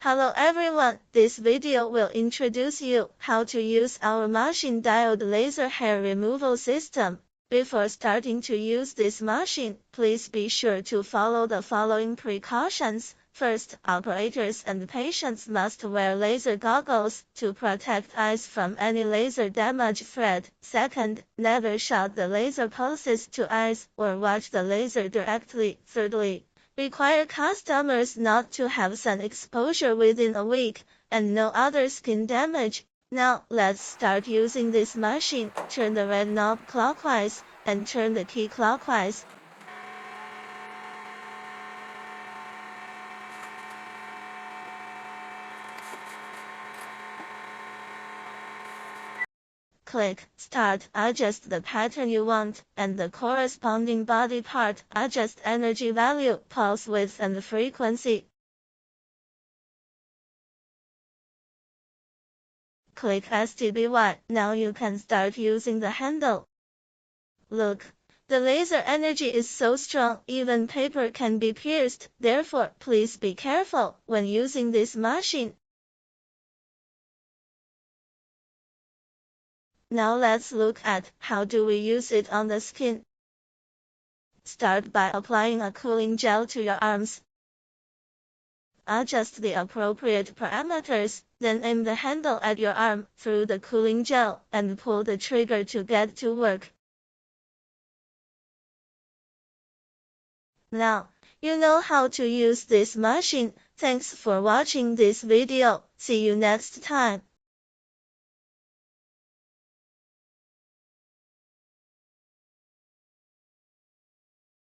Hello everyone, this video will introduce you how to use our machine diode laser hair removal system. Before starting to use this machine, please be sure to follow the following precautions. First, operators and patients must wear laser goggles to protect eyes from any laser damage threat. Second, never shot the laser pulses to eyes or watch the laser directly. Thirdly, require customers not to have sun exposure within a week, and no other skin damage. Now, let's start using this machine. Turn the red knob clockwise, and turn the key clockwise. Click Start. Adjust the pattern you want, and the corresponding body part. Adjust energy value, pulse width and frequency. Click STBY. Now you can start using the handle. Look, the laser energy is so strong, even paper can be pierced. Therefore, please be careful when using this machine. Now let's look at how do we use it on the skin. Start by applying a cooling gel to your arms. Adjust the appropriate parameters, then aim the handle at your arm through the cooling gel and pull the trigger to get to work. Now, you know how to use this machine. Thanks for watching this video. See you next time.